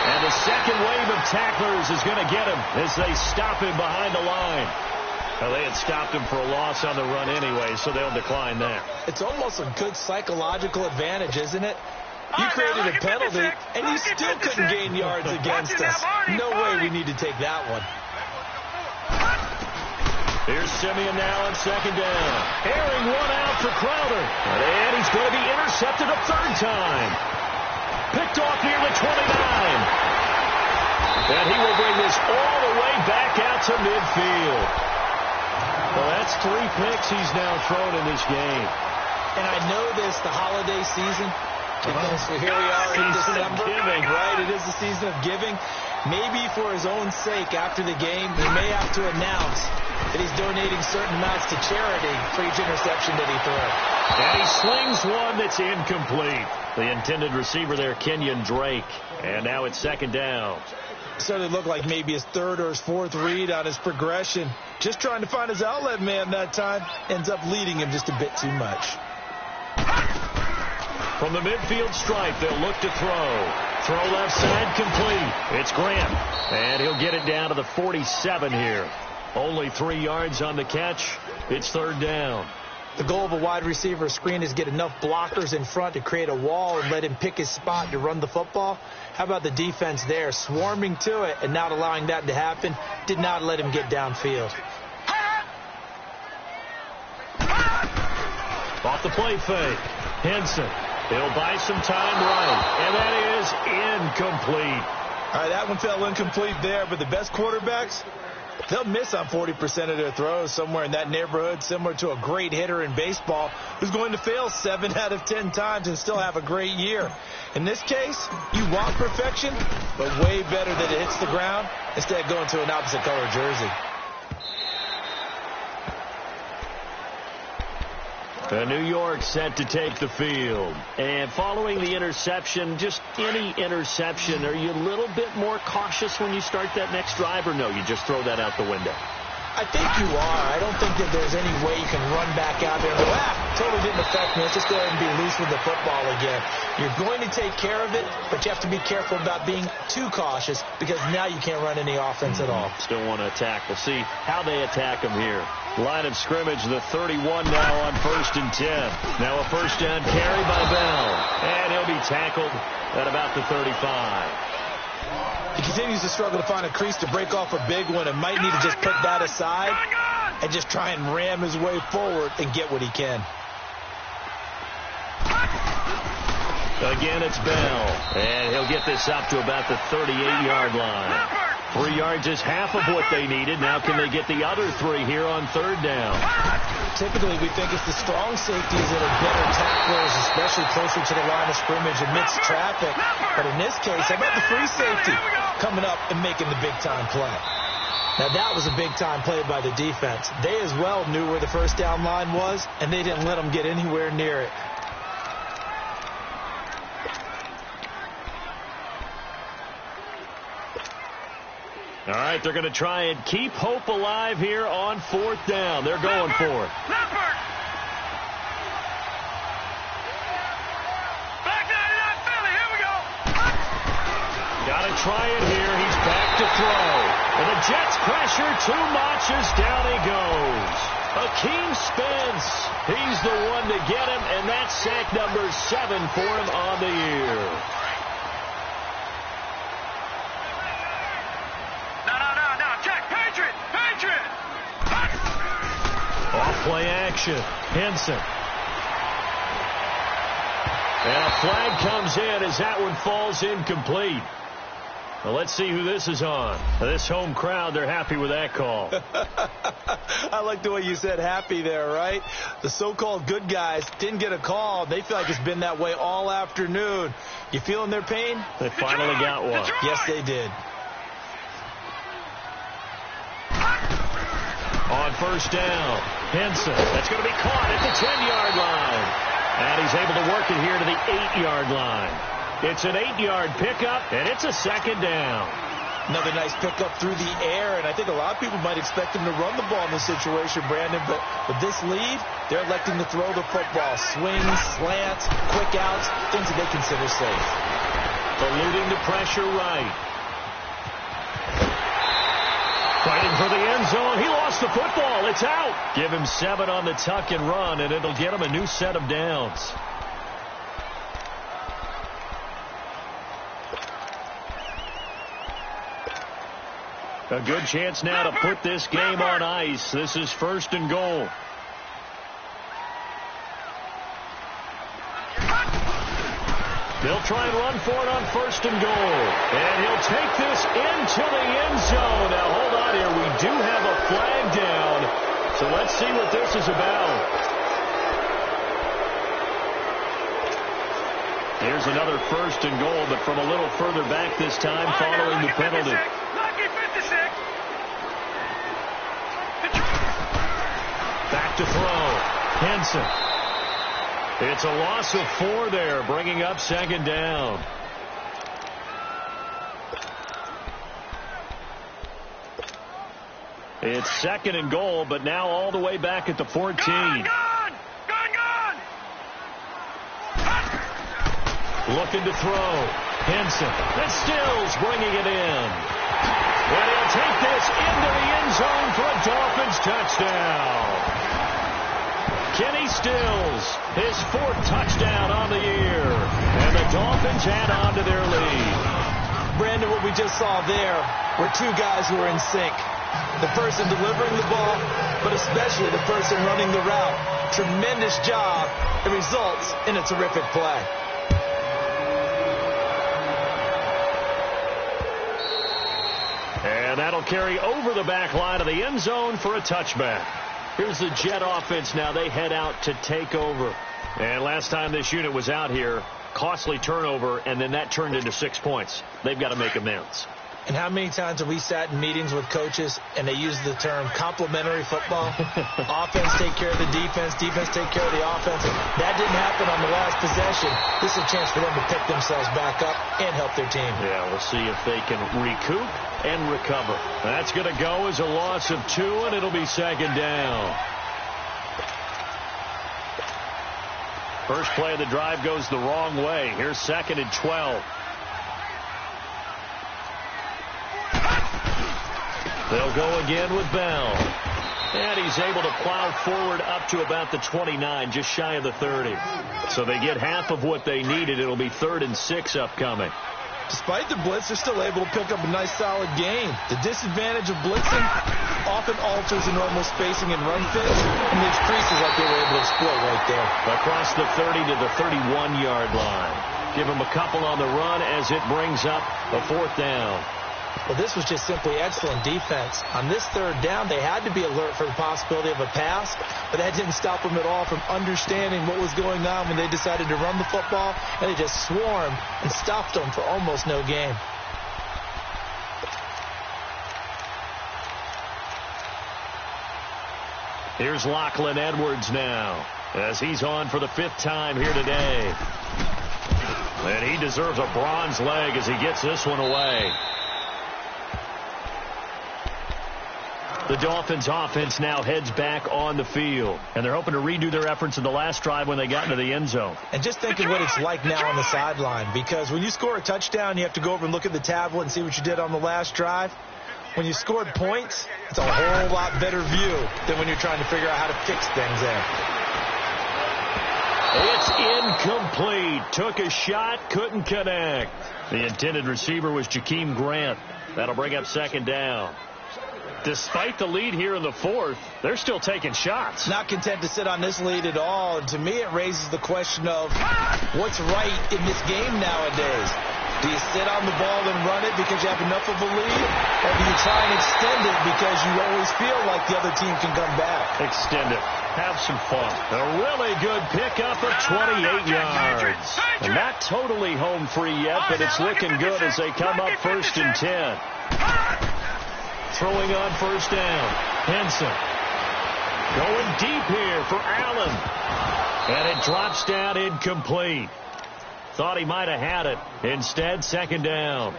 And the second wave of tacklers is going to get him as they stop him behind the line. Well, they had stopped him for a loss on the run anyway, so they'll decline that. It's almost a good psychological advantage, isn't it? You created a penalty, and you still couldn't gain yards against us. No way we need to take that one. Here's Simeon now on second down. Airing one out for Crowder. And he's going to be intercepted a third time. Picked off near the 29. And he will bring this all the way back out to midfield. Well, that's 3 picks he's now thrown in this game. And I know this, the holiday season. So here we are in December, right? It is the season of giving. Maybe for his own sake, after the game, he may have to announce that he's donating certain amounts to charity for each interception that he throws. And he slings one that's incomplete. The intended receiver there, Kenyon Drake. And now it's second down. Started to look like maybe his third or his fourth read on his progression. Just trying to find his outlet man that time. Ends up leading him just a bit too much. From the midfield stripe, they'll look to throw. Throw left side complete. It's Grant. And he'll get it down to the 47 here. Only 3 yards on the catch. It's third down. The goal of a wide receiver screen is get enough blockers in front to create a wall and let him pick his spot to run the football. How about the defense there, swarming to it and not allowing that to happen? Did not let him get downfield. Off the play fake. Henson. He'll buy some time right. And that is incomplete. All right, that one fell incomplete there, but the best quarterbacks, they'll miss on 40% of their throws, somewhere in that neighborhood, similar to a great hitter in baseball who's going to fail 7 out of 10 times and still have a great year. In this case, you want perfection, but way better that it hits the ground instead of going to an opposite color jersey. New York set to take the field. And following the interception, just any interception, are you a little bit more cautious when you start that next drive, or no, you just throw that out the window? I think you are. I don't think that there's any way you can run back out there and go, totally didn't affect me. Let's just go ahead and be loose with the football again. You're going to take care of it, but you have to be careful about being too cautious because now you can't run any offense at all. Still want to attack. We'll see how they attack them here. Line of scrimmage, the 31 now on 1st and 10. Now a first down carry by Bell. And he'll be tackled at about the 35. He continues to struggle to find a crease to break off a big one and might need to just put that aside and just try and ram his way forward and get what he can. Again, it's Bell. And he'll get this up to about the 38-yard line. 3 yards is half of what they needed. Now can they get the other 3 here on third down? Typically, we think it's the strong safeties that are better tacklers, especially closer to the line of scrimmage amidst traffic. But in this case, how about the free safety coming up and making the big-time play? Now, that was a big-time play by the defense. They as well knew where the first down line was, and they didn't let them get anywhere near it. All right, they're going to try and keep hope alive here on 4th down. They're going for it. Back 99 Philly, here we go. Got to try it here. He's back to throw. And the Jets pressure too much as down he goes. Akeem Spence, he's the one to get him, and that's sack number 7 for him on the year. Off-play action. Henson. And a flag comes in as that one falls incomplete. Well, let's see who this is on. This home crowd, they're happy with that call. I like the way you said happy there, right? The so-called good guys didn't get a call. They feel like it's been that way all afternoon. You feeling their pain? They finally got one. Yes, they did. On first down, Henson. That's going to be caught at the 10-yard line. And he's able to work it here to the 8-yard line. It's an 8-yard pickup, and it's a second down. Another nice pickup through the air, and I think a lot of people might expect him to run the ball in this situation, Brandon, but with this lead, they're electing to throw the football. Swings, slants, quick outs, things that they consider safe. Eluding the pressure right. Fighting for the end zone. He lost the football. It's out. Give him 7 on the tuck and run, and it'll get him a new set of downs. A good chance now to put this game on ice. This is 1st and goal. They'll try and run for it on 1st and goal. And he'll take this into the end zone. Now, hold on here. We do have a flag down. So let's see what this is about. Here's another 1st and goal, but from a little further back this time following the penalty. Back to throw. Henson. It's a loss of 4 there, bringing up 2nd down. It's 2nd and goal, but now all the way back at the 14. Gone! Looking to throw. Henson. And Stills bringing it in. And he'll take this into the end zone for a Dolphins touchdown. Kenny Stills, his 4th touchdown on the year. And the Dolphins add on to their lead. Brandon, what we just saw there were 2 guys who were in sync. The person delivering the ball, but especially the person running the route. Tremendous job. It results in a terrific play. And that'll carry over the back line of the end zone for a touchback. Here's the Jet offense now. They head out to take over. And last time this unit was out here, costly turnover, and then that turned into 6 points. They've got to make amends. And how many times have we sat in meetings with coaches and they use the term complementary football? Offense take care of the defense, defense take care of the offense. That didn't happen on the last possession. This is a chance for them to pick themselves back up and help their team. Yeah, we'll see if they can recoup and recover. That's going to go as a loss of 2, and it'll be 2nd down. First play of the drive goes the wrong way. Here's 2nd and 12. They'll go again with Bell. And he's able to plow forward up to about the 29, just shy of the 30. So they get half of what they needed. It'll be 3rd and 6 upcoming. Despite the blitz, they're still able to pick up a nice, solid gain. The disadvantage of blitzing often alters the normal spacing and run fits and leaves creases like they were able to exploit right there. Across the 30 to the 31-yard line. Give him a couple on the run as it brings up a 4th down. Well, this was just simply excellent defense. On this 3rd down, they had to be alert for the possibility of a pass, but that didn't stop them at all from understanding what was going on when they decided to run the football, and they just swarmed and stopped them for almost no gain. Here's Lachlan Edwards now, as he's on for the 5th time here today. And he deserves a bronze leg as he gets this one away. The Dolphins offense now heads back on the field, and they're hoping to redo their efforts in the last drive when they got into the end zone. And just think of what it's like now on the sideline, because when you score a touchdown, you have to go over and look at the tablet and see what you did on the last drive. When you scored points, it's a whole lot better view than when you're trying to figure out how to fix things there. It's incomplete. Took a shot, couldn't connect. The intended receiver was Jakeem Grant. That'll bring up 2nd down. Despite the lead here in the 4th, they're still taking shots. Not content to sit on this lead at all. And to me, it raises the question of what's right in this game nowadays. Do you sit on the ball and run it because you have enough of a lead? Or do you try and extend it because you always feel like the other team can come back? Extend it. Have some fun. A really good pickup of 28 yards. And not totally home free yet, but it's looking good as they come up 1st and 10. Throwing on 1st down. Henson. Going deep here for Allen. And it drops down incomplete. Thought he might have had it. Instead, 2nd down.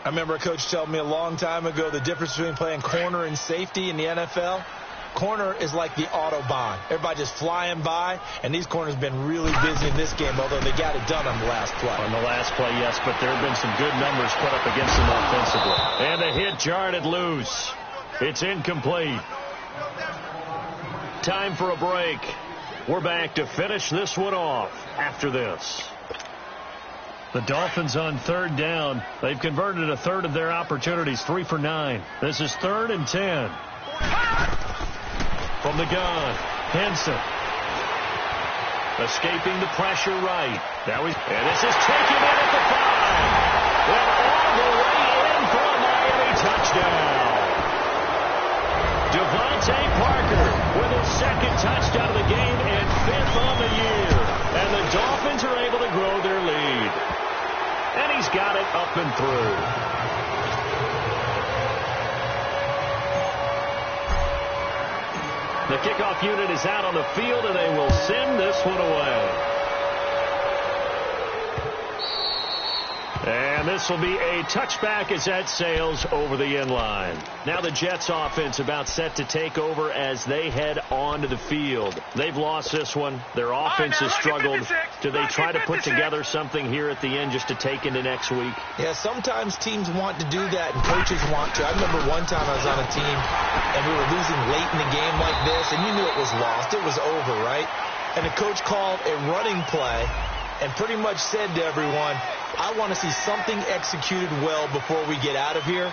I remember a coach telling me a long time ago the difference between playing corner and safety in the NFL. corner is like the Autobahn. Everybody just flying by, and these corners have been really busy in this game, although they got it done on the last play. On the last play, yes, but there have been some good numbers put up against them offensively. And the hit jarred it loose. It's incomplete. Time for a break. We're back to finish this one off after this. The Dolphins on third down. They've converted a third of their opportunities, 3 for 9. This is 3rd and 10. From the gun, Henson. Escaping the pressure right. And this is taken in at the 5. And all the way in for a Miami touchdown. Devontae Parker with his 2nd touchdown of the game and 5th on the year. And the Dolphins are able to grow their lead. And he's got it up and through. The kickoff unit is out on the field, and they will send this one away. And this will be a touchback as that sails over the end line. Now the Jets offense about set to take over as they head onto the field. They've lost this one. Their offense has struggled. Do they try to put together something here at the end just to take into next week? Yeah, sometimes teams want to do that and coaches want to. I remember one time I was on a team and we were losing late in the game like this, and you knew it was lost. It was over, right? And the coach called a running play and pretty much said to everyone, I want to see something executed well before we get out of here.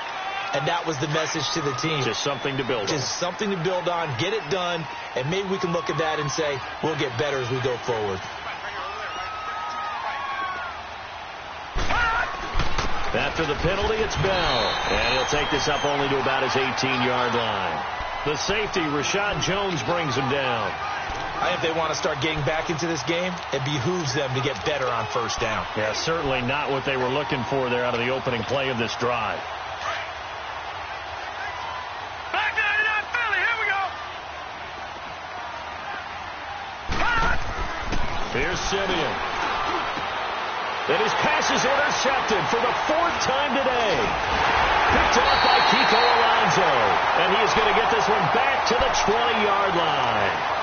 And that was the message to the team. Just something to build on. Just something to build on, get it done, and maybe we can look at that and say, we'll get better as we go forward. After the penalty, it's Bell. And he'll take this up only to about his 18-yard line. The safety, Rashad Jones, brings him down. I think they want to start getting back into this game. It behooves them to get better on first down. Yeah, certainly not what they were looking for there out of the opening play of this drive. Back 99 Philly, here we go. Here's Simeon. And his pass is intercepted for the 4th time today. Picked off by Kiko Alonso. And he is going to get this one back to the 20-yard line.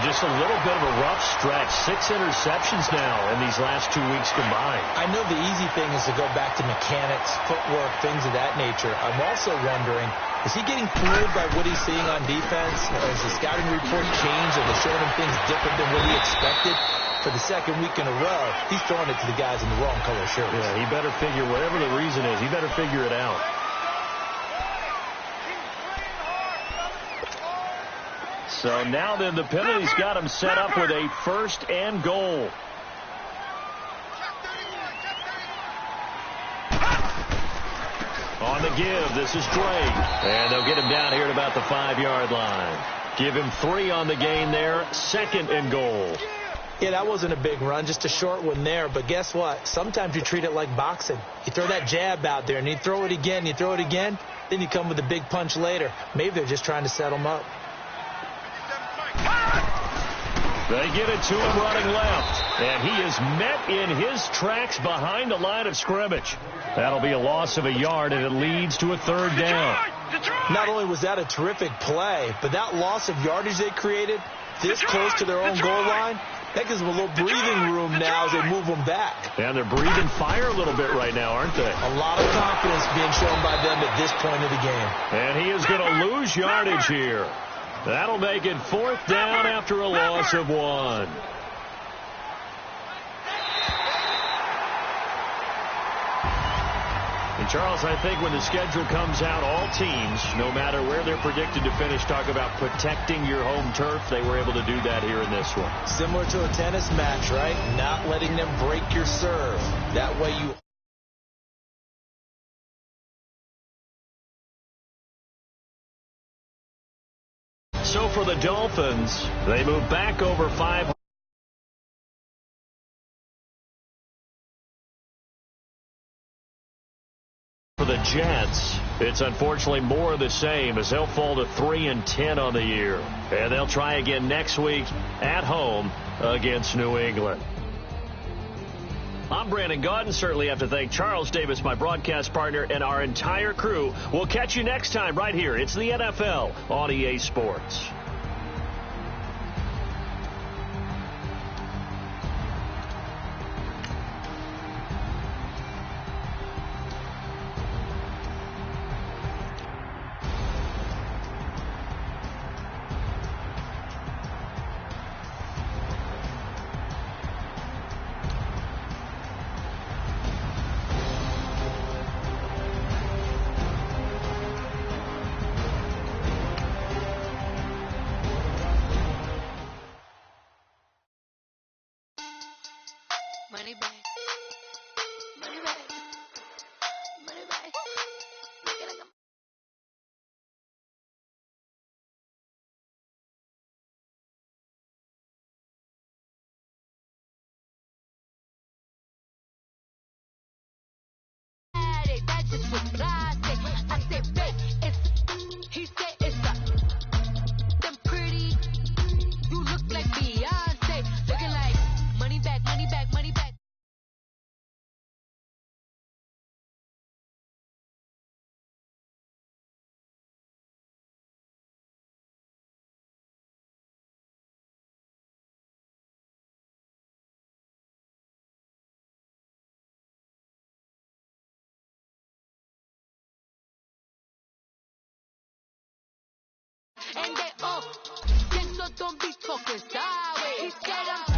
Just a little bit of a rough stretch. 6 interceptions now in these last 2 weeks combined. I know the easy thing is to go back to mechanics, footwork, things of that nature. I'm also wondering, is he getting fooled by what he's seeing on defense? Has the scouting report changed? Are they showing him things different than what he expected? For the 2nd week in a row, he's throwing it to the guys in the wrong color shirts. Yeah, he better figure, whatever the reason is, he better figure it out. So now then the penalty's got him set up with a 1st and goal. On the give, this is Drake. And they'll get him down here at about the 5-yard line. Give him 3 on the gain there, 2nd and goal. Yeah, that wasn't a big run, just a short one there. But guess what? Sometimes you treat it like boxing. You throw that jab out there, and you throw it again, you throw it again, then you come with a big punch later. Maybe they're just trying to set him up. They get it to him running left. And he is met in his tracks behind the line of scrimmage. That'll be a loss of a yard, and it leads to a 3rd down. Not only was that a terrific play, but that loss of yardage they created this close to their own goal line, that gives them a little breathing room now as they move them back. And they're breathing fire a little bit right now, aren't they? A lot of confidence being shown by them at this point of the game. And he is going to lose yardage here. That'll make it 4th down after a loss of 1. And Charles, I think when the schedule comes out, all teams, no matter where they're predicted to finish, talk about protecting your home turf. They were able to do that here in this one. Similar to a tennis match, right? Not letting them break your serve. That way you... So for the Dolphins, they move back over 500. For the Jets, it's unfortunately more of the same as they'll fall to 3-10 on the year. And they'll try again next week at home against New England. I'm Brandon Gaudin. Certainly have to thank Charles Davis, my broadcast partner, and our entire crew. We'll catch you next time right here. It's the NFL on EA Sports. Money back. Money back. Money back. Make it like a that just was plastic. I said fake. He said it's them pretty. You look like Beyonce. Looking like money back, money back, money back. And they all, yes, so don't be talking sideways. He said I'm